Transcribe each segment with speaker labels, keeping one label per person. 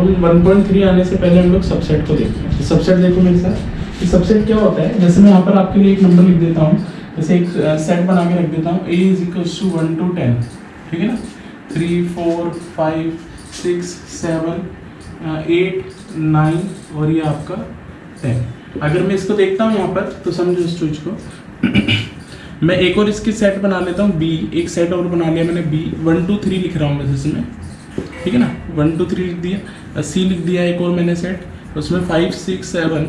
Speaker 1: हम 1.3 आने से पहले हम लोग सबसेट को देखते हैं। तो सबसेट देखो मेरे साथ, कि सबसेट क्या होता है। जैसे मैं यहाँ पर आपके लिए एक नंबर लिख देता हूँ, जैसे एक सेट बना के रख देता हूँ, a is equals to 1 to 10, ठीक है ना, 3 4 5 6 7 8 9 और ये आपका 10। अगर मैं इसको देखता हूँ यहाँ पर तो समझो इस चीज को मैं एक और इसकी सेट बना लेता हूँ, b, एक सेट और बना लिया मैंने, b 1 2 3 लिख रहा हूँ मैं इसमें, ठीक है ना, 1 2 3 लिख दिया, c लिख दिया एक और मैंने सेट, उसमें 5 6 7,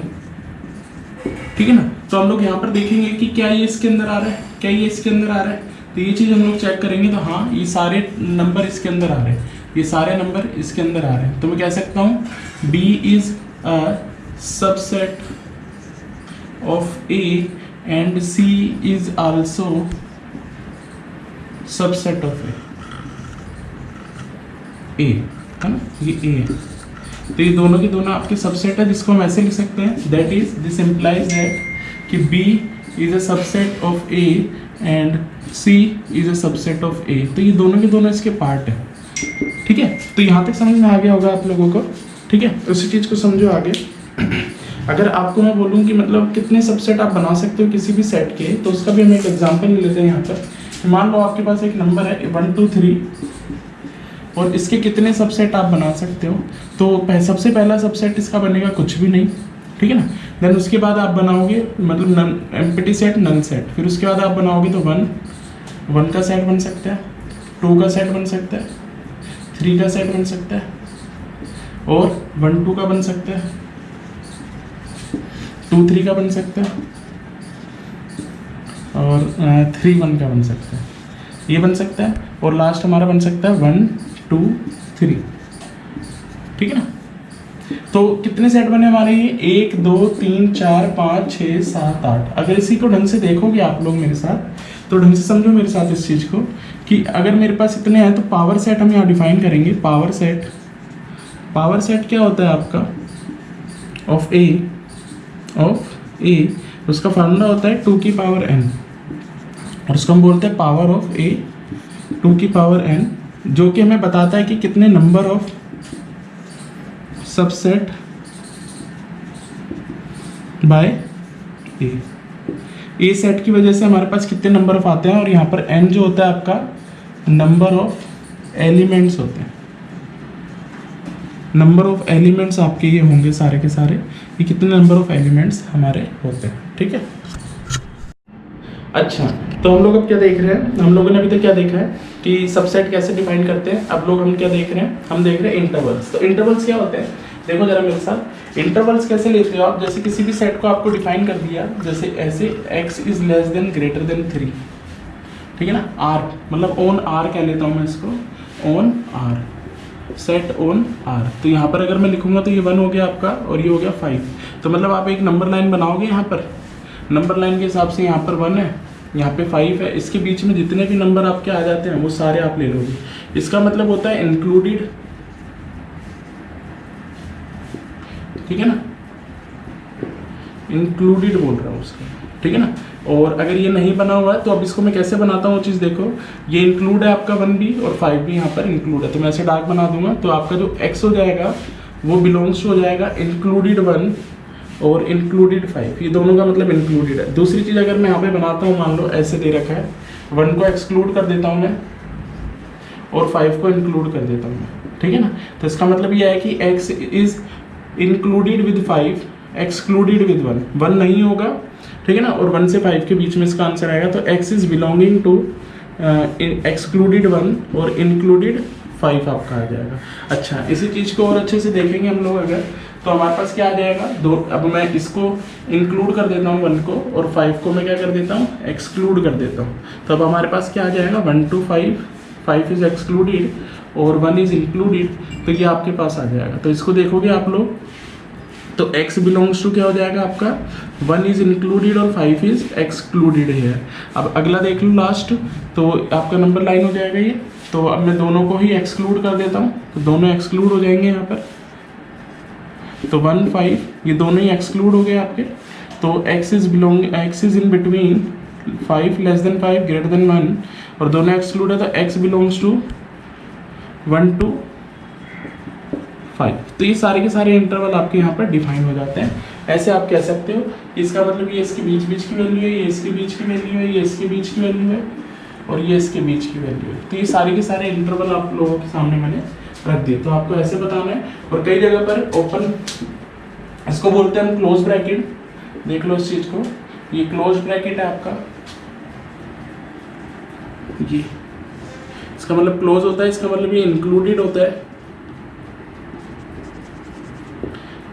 Speaker 1: ठीक है ना। तो हम लोग यहाँ पर देखेंगे कि क्या ये इसके अंदर आ रहा है, क्या ये इसके अंदर आ रहा है, तो ये चीज़ हम लोग चेक करेंगे। तो हाँ, ये सारे नंबर इसके अंदर आ रहे हैं, ये सारे नंबर इसके अंदर आ रहे हैं। तो मैं कह सकता हूँ b is a subset of a and c is also subset of a, है ना, ये a है। तो ये दोनों के दोनों आपके सबसेट है, जिसको हम ऐसे लिख सकते हैं, that is this implies that कि b is a subset of a and c is a subset of a। तो ये दोनों के दोनों इसके पार्ट है, ठीक है। तो यहाँ तक समझ में आ गया होगा आप लोगों को, ठीक है। उसी चीज़ को समझो आगे। अगर आपको मैं बोलूँ कि मतलब कितने सबसेट आप बना सकते हो किसी भी सेट के, तो उसका भी हम एक एग्जांपल ले लेते हैं यहाँ पर। मान लो आपके पास एक नंबर है 1 2 3 और इसके कितने सबसेट आप बना सकते हो। तो सबसे पहला सबसेट इसका बनेगा कुछ भी नहीं, ठीक है ना। देन उसके बाद आप बनाओगे मतलब एम्प्टी सेट, नल सेट। फिर उसके बाद आप बनाओगे तो 1 का सेट बन सकता है, 2 का सेट बन सकता है, 3 का सेट बन सकता है और 1 2 का बन सकता है, 2 3 का बन सकता है और 3 1 का बन सकता है, ये बन सकता है। और लास्ट हमारा बन सकता है 1 2 3, ठीक है ना। तो कितने सेट बने हमारे ये, 1 2 3 4 5 6 7 8। अगर इसी को ढंग से देखोगे आप लोग मेरे साथ, तो ढंग से समझो मेरे साथ इस चीज़ को कि अगर मेरे पास इतने हैं तो पावर सेट हम यहाँ डिफाइन करेंगे। पावर सेट क्या होता है आपका, ऑफ ए, उसका फार्मूला होता है 2 की पावर n और उसको हम बोलते हैं पावर ऑफ a 2 की पावर n, जो कि हमें बताता है कि कितने number of subset by a set की वजह से हमारे पास कितने नंबर ऑफ आते हैं। और यहाँ पर n जो होता है आपका नंबर ऑफ एलिमेंट्स होते हैं, नंबर ऑफ एलिमेंट्स आपके ये होंगे सारे के सारे, ये कितने नंबर ऑफ एलिमेंट्स हमारे होते हैं, ठीक है। अच्छा, तो हम लोग अब क्या देख रहे हैं, हम लोगों ने अभी तक क्या देखा है कि सबसेट कैसे डिफाइन करते हैं। अब लोग हम क्या देख रहे हैं, हम देख रहे हैं इंटरवल्स। तो इंटरवल्स क्या होते हैं, देखो जरा मेरे साथ, इंटरवल्स कैसे लेते हो आप। जैसे किसी भी सेट को आपको डिफाइन कर दिया, जैसे ऐसे x is less than greater than 3, ठीक है ना, r मतलब ऑन r कह लेता हूँ मैं इसको, on r, set on r। तो यहाँ पर अगर मैं लिखूंगा तो ये 1 हो गया आपका और ये हो गया 5। तो मतलब आप एक नंबर लाइन बनाओगे, यहाँ पर नंबर लाइन के हिसाब से यहाँ पर 1 है, यहाँ पे 5 है, इसके बीच में जितने भी नंबर आपके आ जाते हैं वो सारे आप ले लोगे। इसका मतलब होता है इंक्लूडेड, ठीक है ना, इंक्लूडेड बोल रहा हूँ उसका, ठीक है ना। और अगर ये नहीं बना हुआ है तो अब इसको मैं कैसे बनाता हूँ, चीज़ देखो, ये इंक्लूड है आपका 1 भी और 5 भी यहाँ पर इंक्लूड है। तो मैं ऐसे डार्क बना दूंगा, तो आपका जो x हो जाएगा वो बिलोंग्स हो जाएगा इंक्लूडेड 1 और इंक्लूडेड 5, ये दोनों का मतलब इंक्लूडेड है। दूसरी चीज़ अगर मैं यहाँ पे बनाता हूँ, मान लो ऐसे दे रखा है, 1 को एक्सक्लूड कर देता हूँ मैं और 5 को इंक्लूड कर देता हूँ मैं, ठीक है ना। तो इसका मतलब ये है कि x is included with 5 excluded with 1 नहीं होगा, ठीक है ना। और 1 से 5 के बीच में इसका आंसर आएगा। तो x is belonging to excluded 1 और इंक्लूडेड 5 आपका आ जाएगा। अच्छा, इसी चीज़ को और अच्छे से देखेंगे हम लोग अगर, तो हमारे पास क्या आ जाएगा, दो। अब मैं इसको इंक्लूड कर देता हूँ 1 को और 5 को मैं क्या कर देता हूँ, एक्सक्लूड कर देता हूँ। तो अब हमारे पास क्या आ जाएगा, 1 to 5 इज एक्सक्लूडेड और 1 इज इंक्लूडेड, तो ये आपके पास आ जाएगा। तो इसको देखोगे आप लोग, तो x बिलोंग्स टू क्या हो जाएगा आपका, 1 इज इंक्लूडेड और 5 इज एक्सक्लूडेड है। अब अगला देख लो लास्ट, तो आपका नंबर लाइन हो जाएगा ये। तो अब मैं दोनों को ही एक्सक्लूड कर देता हूँ, तो दोनों एक्सक्लूड हो जाएंगे यहाँ पर। तो 1 5 ये दोनों ही एक्सक्लूड हो गए आपके। तो x is in between 5 less than 5 greater than 1 और दोनों एक्सक्लूड है, तो x बिलोंग्स टू 1 to 5। तो ये सारे के सारे इंटरवल आपके यहाँ पर डिफाइन हो जाते हैं। ऐसे आप कह सकते हो इसका मतलब ये इसके बीच बीच की वैल्यू है, ये इसके बीच की वैल्यू है, ये इसके बीच की वैल्यू है और ये इसके बीच की वैल्यू है। तो ये सारे के सारे इंटरवल आप लोगों के सामने मैंने रख दिए। तो आपको ऐसे बताना है। और कई जगह पर ओपन, इसको बोलते हैं हम क्लोज ब्रैकेट, देख लो इस चीज को, ये क्लोज ब्रैकेट है आपका, ये इसका मतलब क्लोज होता है, इसका मतलब ये इंक्लूडेड होता है,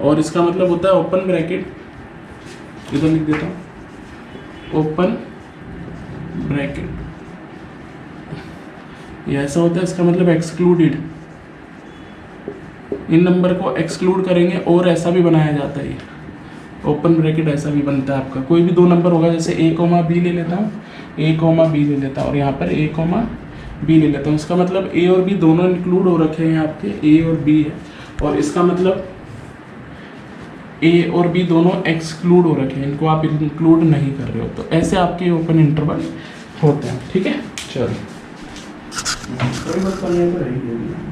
Speaker 1: और इसका मतलब होता है ओपन ब्रैकेट, इधर लिख देता हूँ ओपन ब्रैकेट, ये ऐसा होता है, इसका मतलब एक्सक्लूडेड, इन नंबर को एक्सक्लूड करेंगे और ऐसा भी बनाया जाता है, ये ओपन ब्रैकेट ऐसा भी बनता है आपका। कोई भी दो नंबर होगा, जैसे a, b ले लेता हूँ, a, b ले लेता हूँ और यहाँ पर a, b ले लेता हूँ, इसका मतलब a और b दोनों इंक्लूड हो रखे हैं, आपके a और b है, और इसका मतलब a और b दोनों एक्सक्लूड हो रखे हैं, इनको आप इंक्लूड नहीं कर रहे हो। तो ऐसे आपके ओपन इंटरवल होते हैं। ठीक है, चलो कोई बात करने को रहेगी।